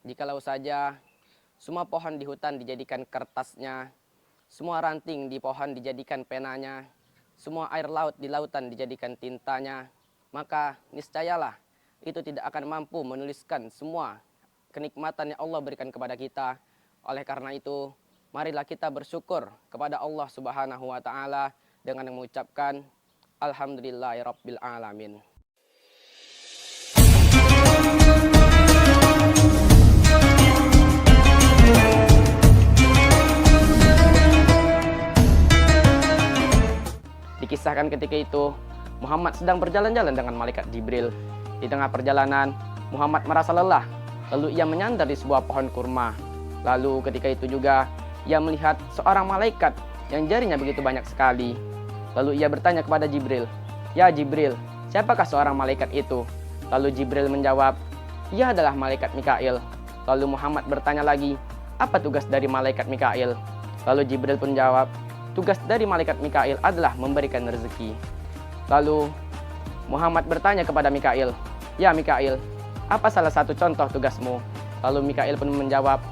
Jikalau saja semua pohon di hutan dijadikan kertasnya, semua ranting di pohon dijadikan penanya, semua air laut di lautan dijadikan tintanya, maka niscayalah itu tidak akan mampu menuliskan semua kenikmatan yang Allah berikan kepada kita. Oleh karena itu, marilah kita bersyukur kepada Allah Subhanahu wa taala dengan mengucapkan alhamdulillahirabbil alamin. Dikisahkan ketika itu, Muhammad sedang berjalan-jalan dengan malaikat Jibril. Di tengah perjalanan, Muhammad merasa lelah, lalu ia menyandar di sebuah pohon kurma. Lalu ketika itu juga, ia melihat seorang malaikat yang jarinya begitu banyak sekali. Lalu ia bertanya kepada Jibril, "Ya Jibril, siapakah seorang malaikat itu?" Lalu Jibril menjawab, "Ia adalah malaikat Mikail." Lalu Muhammad bertanya lagi, "Apa tugas dari malaikat Mikail?" Lalu Jibril pun jawab, "Tugas dari malaikat Mikail adalah memberikan rezeki." Lalu Muhammad bertanya kepada Mikail, "Ya Mikail, apa salah satu contoh tugasmu?" Lalu Mikail pun menjawab,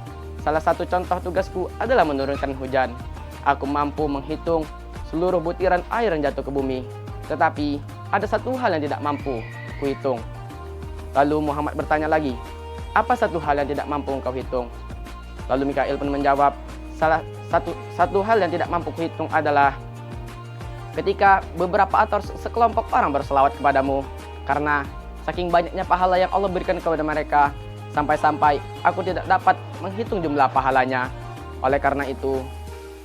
"Salah satu contoh tugasku adalah menurunkan hujan. Aku mampu menghitung seluruh butiran air yang jatuh ke bumi. Tetapi ada satu hal yang tidak mampu kuhitung." Lalu Muhammad bertanya lagi, "Apa satu hal yang tidak mampu engkau hitung?" Lalu Mikail pun menjawab, Satu hal yang tidak mampu kuhitung adalah ketika beberapa atau sekelompok orang berselawat kepadamu, karena saking banyaknya pahala yang Allah berikan kepada mereka, sampai-sampai aku tidak dapat menghitung jumlah pahalanya. Oleh karena itu,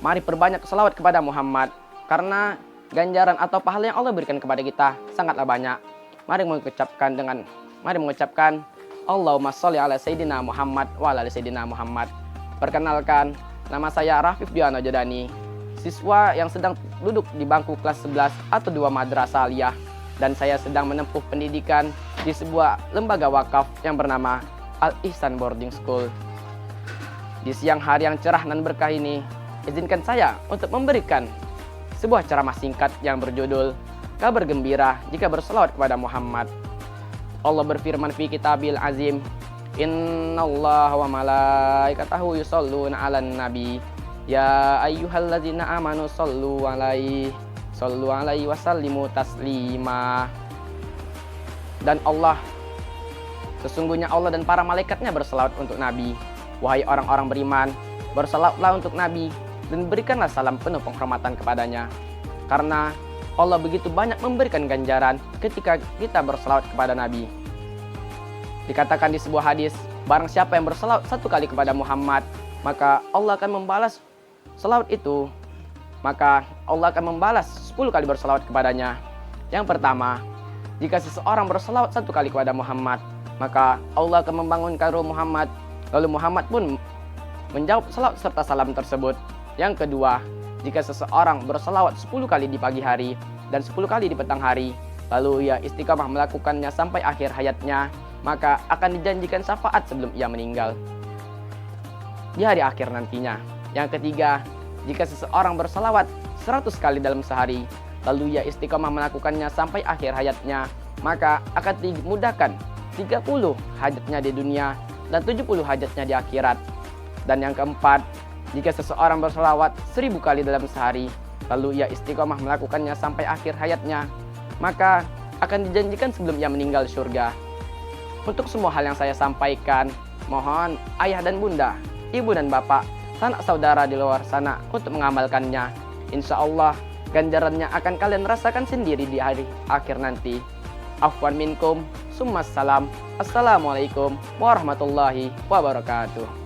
mari perbanyak selawat kepada Muhammad, karena ganjaran atau pahala yang Allah berikan kepada kita sangatlah banyak. Mari mengucapkan Allahumma sholli ala Sayyidina Muhammad wa ala Sayyidina Muhammad. Perkenalkan, nama saya Rafif Diono Jodani, siswa yang sedang duduk di bangku kelas 11 atau 2 madrasah aliyah, dan saya sedang menempuh pendidikan di sebuah lembaga wakaf yang bernama Al-Ihsan Boarding School. Di siang hari yang cerah dan berkah ini, izinkan saya untuk memberikan sebuah ceramah singkat yang berjudul Kabar Gembira Jika Berselawat Kepada Muhammad. Allah berfirman fi kitabil azim, Innallaha wa malaikatahu yusholluna 'alan nabi ya ayyuhalladzina amanu shollu 'alaihi wa sallimu taslima. Dan sesungguhnya Allah dan para malaikatnya berselawat untuk Nabi. Wahai orang-orang beriman, berselawatlah untuk Nabi dan berikanlah salam penuh penghormatan kepadanya. Karena Allah begitu banyak memberikan ganjaran ketika kita berselawat kepada Nabi. Dikatakan di sebuah hadis, barang siapa yang berselawat 1 kali kepada Muhammad, maka Allah akan membalas selawat itu. Maka Allah akan membalas 10 kali berselawat kepadanya. Yang pertama, jika seseorang berselawat 1 kali kepada Muhammad, maka Allah akan membangunkan ruh Muhammad. Lalu Muhammad pun menjawab selawat serta salam tersebut. Yang kedua, jika seseorang berselawat 10 kali di pagi hari dan 10 kali di petang hari, lalu ia istiqamah melakukannya sampai akhir hayatnya, maka akan dijanjikan syafaat sebelum ia meninggal di hari akhir nantinya. Yang ketiga, jika seseorang berselawat 100 kali dalam sehari, lalu ia istiqamah melakukannya sampai akhir hayatnya, maka akan dimudahkan 30 hajatnya di dunia dan 70 hajatnya di akhirat. Dan yang keempat, jika seseorang berselawat 1000 kali dalam sehari, lalu ia istiqamah melakukannya sampai akhir hayatnya, maka akan dijanjikan sebelum ia meninggal surga. Untuk semua hal yang saya sampaikan, mohon ayah dan bunda, ibu dan bapak, sanak saudara di luar sana untuk mengamalkannya. Insya Allah, ganjarannya akan kalian rasakan sendiri di hari akhir nanti. Afwan minkum, summa salam. Assalamualaikum warahmatullahi wabarakatuh.